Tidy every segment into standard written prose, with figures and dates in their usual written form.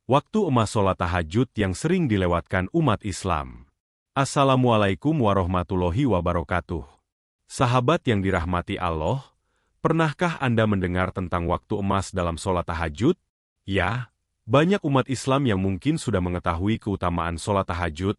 Waktu emas sholat tahajud yang sering dilewatkan umat Islam. Assalamualaikum warahmatullahi wabarakatuh. Sahabat yang dirahmati Allah, pernahkah Anda mendengar tentang waktu emas dalam sholat tahajud? Ya, banyak umat Islam yang mungkin sudah mengetahui keutamaan sholat tahajud,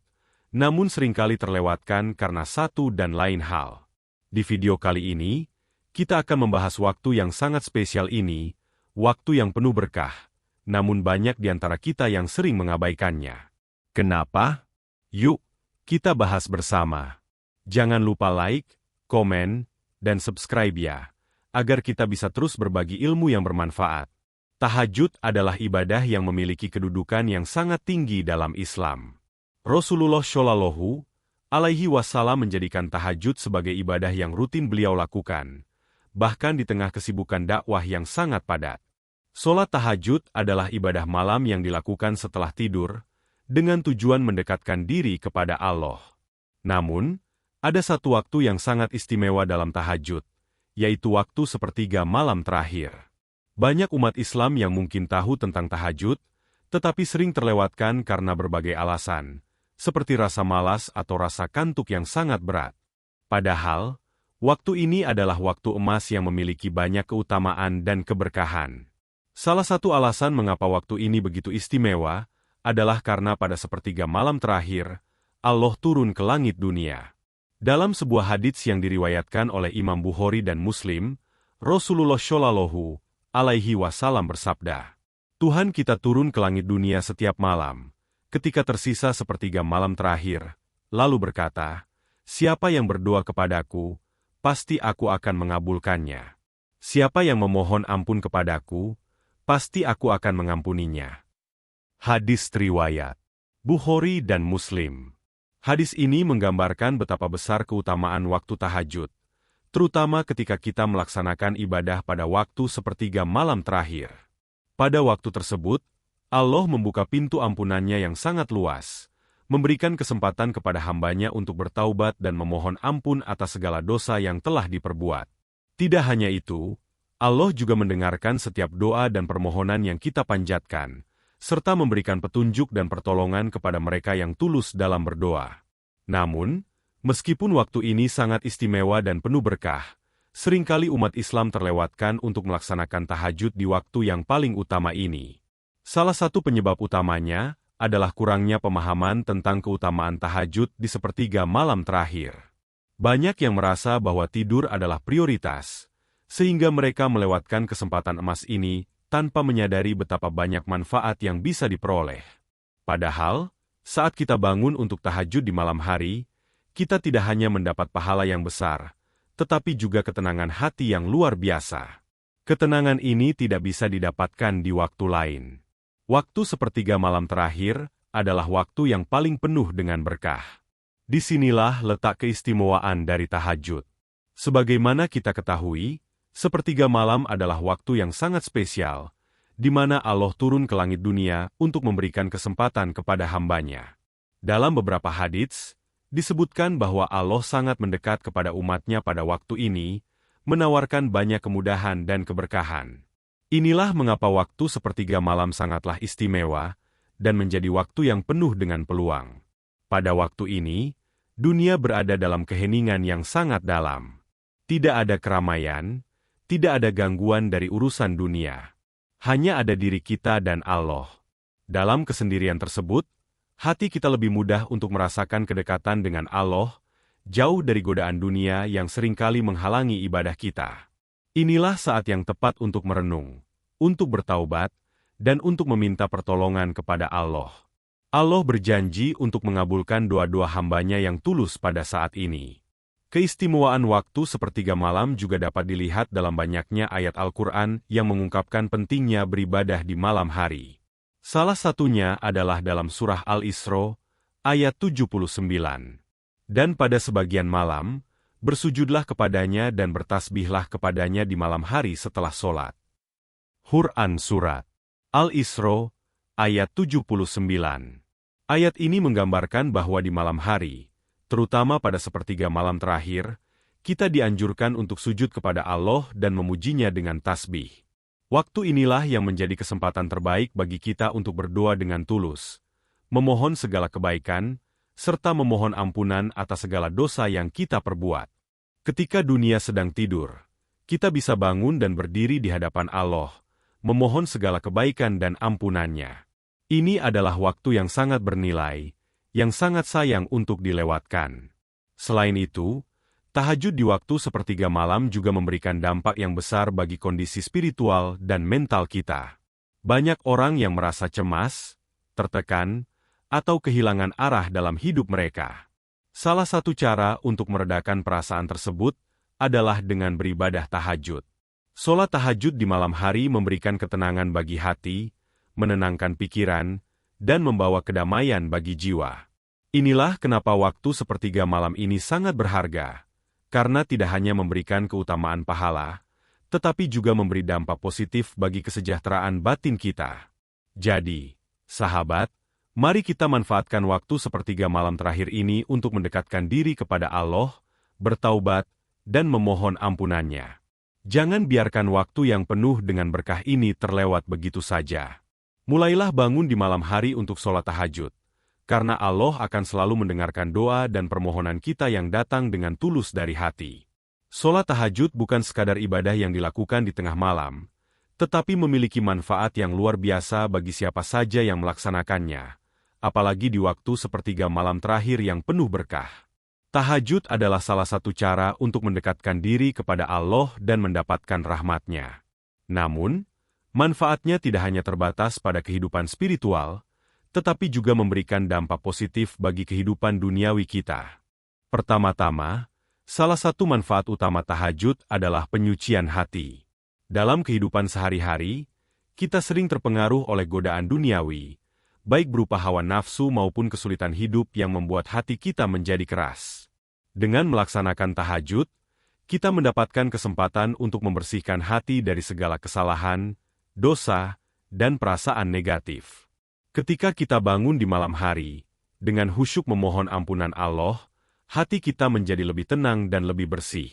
namun seringkali terlewatkan karena satu dan lain hal. Di video kali ini, kita akan membahas waktu yang sangat spesial ini, waktu yang penuh berkah, namun banyak di antara kita yang sering mengabaikannya. Kenapa? Yuk, kita bahas bersama. Jangan lupa like, komen, dan subscribe ya, agar kita bisa terus berbagi ilmu yang bermanfaat. Tahajud adalah ibadah yang memiliki kedudukan yang sangat tinggi dalam Islam. Rasulullah Shallallahu Alaihi Wasallam menjadikan tahajud sebagai ibadah yang rutin beliau lakukan, bahkan di tengah kesibukan dakwah yang sangat padat. Sholat tahajud adalah ibadah malam yang dilakukan setelah tidur, dengan tujuan mendekatkan diri kepada Allah. Namun, ada satu waktu yang sangat istimewa dalam tahajud, yaitu waktu sepertiga malam terakhir. Banyak umat Islam yang mungkin tahu tentang tahajud, tetapi sering terlewatkan karena berbagai alasan, seperti rasa malas atau rasa kantuk yang sangat berat. Padahal, waktu ini adalah waktu emas yang memiliki banyak keutamaan dan keberkahan. Salah satu alasan mengapa waktu ini begitu istimewa adalah karena pada sepertiga malam terakhir, Allah turun ke langit dunia. Dalam sebuah hadits yang diriwayatkan oleh Imam Bukhari dan Muslim, Rasulullah Shallallahu Alaihi Wasallam bersabda, "Tuhan kita turun ke langit dunia setiap malam, ketika tersisa sepertiga malam terakhir, lalu berkata, 'Siapa yang berdoa kepadaku, pasti aku akan mengabulkannya. Siapa yang memohon ampun kepadaku, pasti aku akan mengampuninya.'" Hadis riwayat Bukhari dan Muslim. Hadis ini menggambarkan betapa besar keutamaan waktu tahajud, terutama ketika kita melaksanakan ibadah pada waktu sepertiga malam terakhir. Pada waktu tersebut, Allah membuka pintu ampunannya yang sangat luas, memberikan kesempatan kepada hambanya untuk bertaubat dan memohon ampun atas segala dosa yang telah diperbuat. Tidak hanya itu, Allah juga mendengarkan setiap doa dan permohonan yang kita panjatkan, serta memberikan petunjuk dan pertolongan kepada mereka yang tulus dalam berdoa. Namun, meskipun waktu ini sangat istimewa dan penuh berkah, seringkali umat Islam terlewatkan untuk melaksanakan tahajud di waktu yang paling utama ini. Salah satu penyebab utamanya adalah kurangnya pemahaman tentang keutamaan tahajud di sepertiga malam terakhir. Banyak yang merasa bahwa tidur adalah prioritas, sehingga mereka melewatkan kesempatan emas ini tanpa menyadari betapa banyak manfaat yang bisa diperoleh. Padahal, saat kita bangun untuk tahajud di malam hari, kita tidak hanya mendapat pahala yang besar, tetapi juga ketenangan hati yang luar biasa. Ketenangan ini tidak bisa didapatkan di waktu lain. Waktu sepertiga malam terakhir adalah waktu yang paling penuh dengan berkah. Disinilah letak keistimewaan dari tahajud. Sebagaimana kita ketahui, sepertiga malam adalah waktu yang sangat spesial, di mana Allah turun ke langit dunia untuk memberikan kesempatan kepada hambanya. Dalam beberapa hadits, disebutkan bahwa Allah sangat mendekat kepada umatnya pada waktu ini, menawarkan banyak kemudahan dan keberkahan. Inilah mengapa waktu sepertiga malam sangatlah istimewa, dan menjadi waktu yang penuh dengan peluang. Pada waktu ini, dunia berada dalam keheningan yang sangat dalam. Tidak ada keramaian, tidak ada gangguan dari urusan dunia. Hanya ada diri kita dan Allah. Dalam kesendirian tersebut, hati kita lebih mudah untuk merasakan kedekatan dengan Allah, jauh dari godaan dunia yang seringkali menghalangi ibadah kita. Inilah saat yang tepat untuk merenung, untuk bertaubat, dan untuk meminta pertolongan kepada Allah. Allah berjanji untuk mengabulkan doa-doa hambanya yang tulus pada saat ini. Keistimewaan waktu sepertiga malam juga dapat dilihat dalam banyaknya ayat Al-Quran yang mengungkapkan pentingnya beribadah di malam hari. Salah satunya adalah dalam surah Al-Isra, ayat 79. "Dan pada sebagian malam, bersujudlah kepadanya dan bertasbihlah kepadanya di malam hari setelah sholat." Quran Surat Al-Isra, ayat 79. Ayat ini menggambarkan bahwa di malam hari, terutama pada sepertiga malam terakhir, kita dianjurkan untuk sujud kepada Allah dan memujinya dengan tasbih. Waktu inilah yang menjadi kesempatan terbaik bagi kita untuk berdoa dengan tulus, memohon segala kebaikan, serta memohon ampunan atas segala dosa yang kita perbuat. Ketika dunia sedang tidur, kita bisa bangun dan berdiri di hadapan Allah, memohon segala kebaikan dan ampunannya. Ini adalah waktu yang sangat bernilai, yang sangat sayang untuk dilewatkan. Selain itu, tahajud di waktu sepertiga malam juga memberikan dampak yang besar bagi kondisi spiritual dan mental kita. Banyak orang yang merasa cemas, tertekan, atau kehilangan arah dalam hidup mereka. Salah satu cara untuk meredakan perasaan tersebut adalah dengan beribadah tahajud. Sholat tahajud di malam hari memberikan ketenangan bagi hati, menenangkan pikiran, dan membawa kedamaian bagi jiwa. Inilah kenapa waktu sepertiga malam ini sangat berharga, karena tidak hanya memberikan keutamaan pahala, tetapi juga memberi dampak positif bagi kesejahteraan batin kita. Jadi, sahabat, mari kita manfaatkan waktu sepertiga malam terakhir ini untuk mendekatkan diri kepada Allah, bertaubat, dan memohon ampunannya. Jangan biarkan waktu yang penuh dengan berkah ini terlewat begitu saja. Mulailah bangun di malam hari untuk sholat tahajud, karena Allah akan selalu mendengarkan doa dan permohonan kita yang datang dengan tulus dari hati. Sholat tahajud bukan sekadar ibadah yang dilakukan di tengah malam, tetapi memiliki manfaat yang luar biasa bagi siapa saja yang melaksanakannya, apalagi di waktu sepertiga malam terakhir yang penuh berkah. Tahajud adalah salah satu cara untuk mendekatkan diri kepada Allah dan mendapatkan rahmat-Nya. Namun, manfaatnya tidak hanya terbatas pada kehidupan spiritual, tetapi juga memberikan dampak positif bagi kehidupan duniawi kita. Pertama-tama, salah satu manfaat utama tahajud adalah penyucian hati. Dalam kehidupan sehari-hari, kita sering terpengaruh oleh godaan duniawi, baik berupa hawa nafsu maupun kesulitan hidup yang membuat hati kita menjadi keras. Dengan melaksanakan tahajud, kita mendapatkan kesempatan untuk membersihkan hati dari segala kesalahan, dosa, dan perasaan negatif. Ketika kita bangun di malam hari, dengan khusyuk memohon ampunan Allah, hati kita menjadi lebih tenang dan lebih bersih.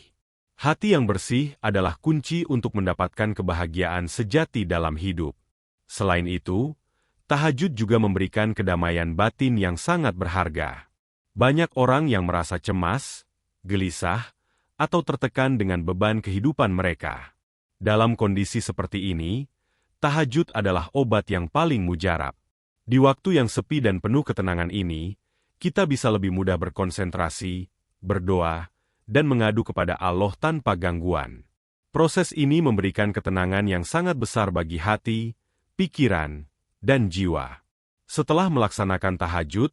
Hati yang bersih adalah kunci untuk mendapatkan kebahagiaan sejati dalam hidup. Selain itu, tahajud juga memberikan kedamaian batin yang sangat berharga. Banyak orang yang merasa cemas, gelisah, atau tertekan dengan beban kehidupan mereka. Dalam kondisi seperti ini, tahajud adalah obat yang paling mujarab. Di waktu yang sepi dan penuh ketenangan ini, kita bisa lebih mudah berkonsentrasi, berdoa, dan mengadu kepada Allah tanpa gangguan. Proses ini memberikan ketenangan yang sangat besar bagi hati, pikiran, dan jiwa. Setelah melaksanakan tahajud,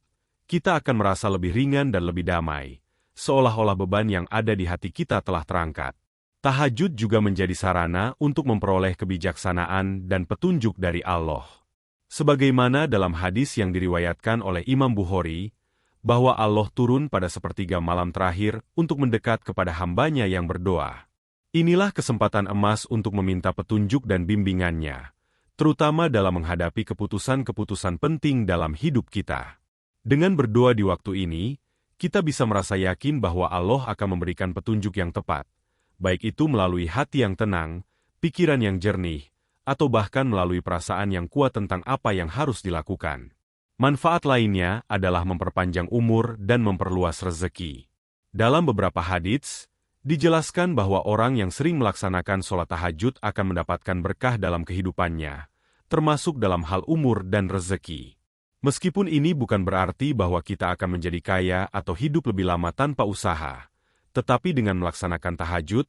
kita akan merasa lebih ringan dan lebih damai, seolah-olah beban yang ada di hati kita telah terangkat. Tahajud juga menjadi sarana untuk memperoleh kebijaksanaan dan petunjuk dari Allah. Sebagaimana dalam hadis yang diriwayatkan oleh Imam Bukhari, bahwa Allah turun pada sepertiga malam terakhir untuk mendekat kepada hambanya yang berdoa. Inilah kesempatan emas untuk meminta petunjuk dan bimbingannya, terutama dalam menghadapi keputusan-keputusan penting dalam hidup kita. Dengan berdoa di waktu ini, kita bisa merasa yakin bahwa Allah akan memberikan petunjuk yang tepat, baik itu melalui hati yang tenang, pikiran yang jernih, atau bahkan melalui perasaan yang kuat tentang apa yang harus dilakukan. Manfaat lainnya adalah memperpanjang umur dan memperluas rezeki. Dalam beberapa hadits, dijelaskan bahwa orang yang sering melaksanakan sholat tahajud akan mendapatkan berkah dalam kehidupannya, termasuk dalam hal umur dan rezeki. Meskipun ini bukan berarti bahwa kita akan menjadi kaya atau hidup lebih lama tanpa usaha, tetapi dengan melaksanakan tahajud,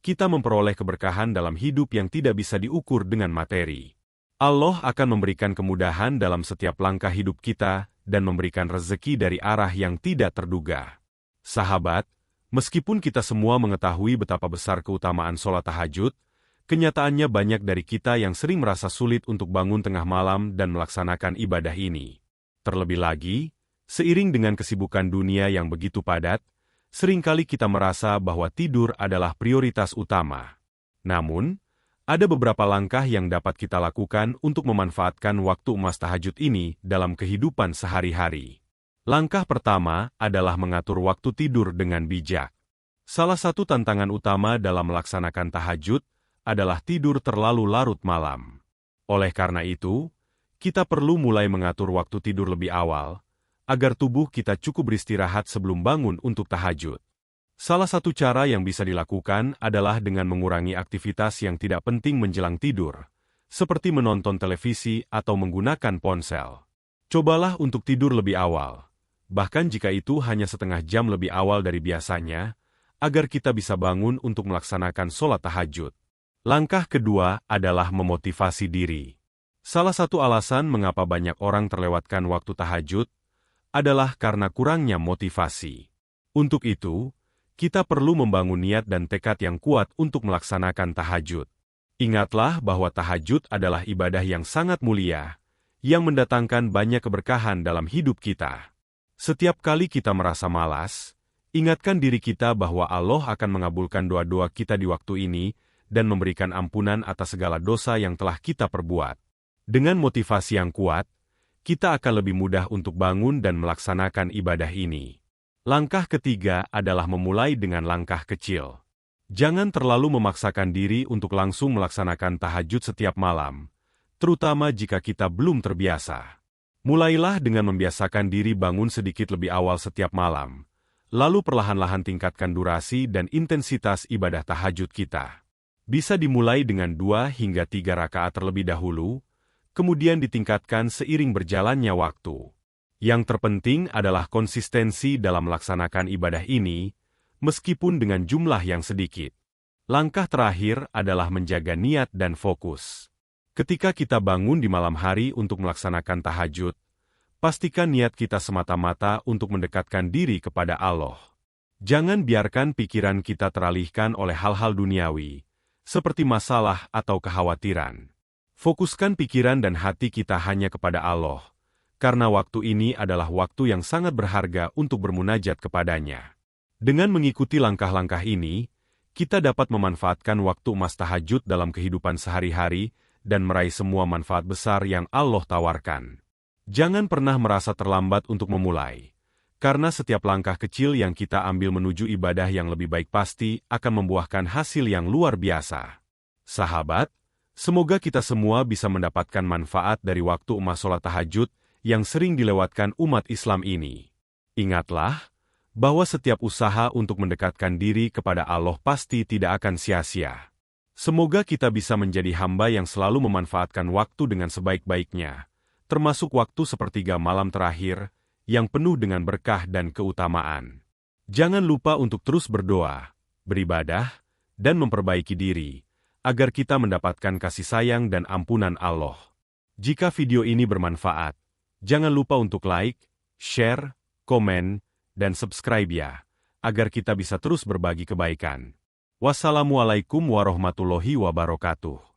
kita memperoleh keberkahan dalam hidup yang tidak bisa diukur dengan materi. Allah akan memberikan kemudahan dalam setiap langkah hidup kita dan memberikan rezeki dari arah yang tidak terduga. Sahabat, meskipun kita semua mengetahui betapa besar keutamaan sholat tahajud, kenyataannya banyak dari kita yang sering merasa sulit untuk bangun tengah malam dan melaksanakan ibadah ini. Terlebih lagi, seiring dengan kesibukan dunia yang begitu padat, seringkali kita merasa bahwa tidur adalah prioritas utama. Namun, ada beberapa langkah yang dapat kita lakukan untuk memanfaatkan waktu emas tahajud ini dalam kehidupan sehari-hari. Langkah pertama adalah mengatur waktu tidur dengan bijak. Salah satu tantangan utama dalam melaksanakan tahajud adalah tidur terlalu larut malam. Oleh karena itu, kita perlu mulai mengatur waktu tidur lebih awal, agar tubuh kita cukup beristirahat sebelum bangun untuk tahajud. Salah satu cara yang bisa dilakukan adalah dengan mengurangi aktivitas yang tidak penting menjelang tidur, seperti menonton televisi atau menggunakan ponsel. Cobalah untuk tidur lebih awal, bahkan jika itu hanya setengah jam lebih awal dari biasanya, agar kita bisa bangun untuk melaksanakan sholat tahajud. Langkah kedua adalah memotivasi diri. Salah satu alasan mengapa banyak orang terlewatkan waktu tahajud adalah karena kurangnya motivasi. Untuk itu, kita perlu membangun niat dan tekad yang kuat untuk melaksanakan tahajud. Ingatlah bahwa tahajud adalah ibadah yang sangat mulia, yang mendatangkan banyak keberkahan dalam hidup kita. Setiap kali kita merasa malas, ingatkan diri kita bahwa Allah akan mengabulkan doa-doa kita di waktu ini dan memberikan ampunan atas segala dosa yang telah kita perbuat. Dengan motivasi yang kuat, kita akan lebih mudah untuk bangun dan melaksanakan ibadah ini. Langkah ketiga adalah memulai dengan langkah kecil. Jangan terlalu memaksakan diri untuk langsung melaksanakan tahajud setiap malam, terutama jika kita belum terbiasa. Mulailah dengan membiasakan diri bangun sedikit lebih awal setiap malam, lalu perlahan-lahan tingkatkan durasi dan intensitas ibadah tahajud kita. Bisa dimulai dengan 2 hingga 3 rakaat terlebih dahulu, kemudian ditingkatkan seiring berjalannya waktu. Yang terpenting adalah konsistensi dalam melaksanakan ibadah ini, meskipun dengan jumlah yang sedikit. Langkah terakhir adalah menjaga niat dan fokus. Ketika kita bangun di malam hari untuk melaksanakan tahajud, pastikan niat kita semata-mata untuk mendekatkan diri kepada Allah. Jangan biarkan pikiran kita teralihkan oleh hal-hal duniawi, seperti masalah atau kekhawatiran. Fokuskan pikiran dan hati kita hanya kepada Allah, karena waktu ini adalah waktu yang sangat berharga untuk bermunajat kepadanya. Dengan mengikuti langkah-langkah ini, kita dapat memanfaatkan waktu emas tahajud dalam kehidupan sehari-hari dan meraih semua manfaat besar yang Allah tawarkan. Jangan pernah merasa terlambat untuk memulai, karena setiap langkah kecil yang kita ambil menuju ibadah yang lebih baik pasti akan membuahkan hasil yang luar biasa. Sahabat, semoga kita semua bisa mendapatkan manfaat dari waktu emas sholat tahajud yang sering dilewatkan umat Islam ini. Ingatlah, bahwa setiap usaha untuk mendekatkan diri kepada Allah pasti tidak akan sia-sia. Semoga kita bisa menjadi hamba yang selalu memanfaatkan waktu dengan sebaik-baiknya, termasuk waktu sepertiga malam terakhir, yang penuh dengan berkah dan keutamaan. Jangan lupa untuk terus berdoa, beribadah, dan memperbaiki diri, agar kita mendapatkan kasih sayang dan ampunan Allah. Jika video ini bermanfaat, jangan lupa untuk like, share, komen, dan subscribe ya, agar kita bisa terus berbagi kebaikan. Wassalamualaikum warahmatullahi wabarakatuh.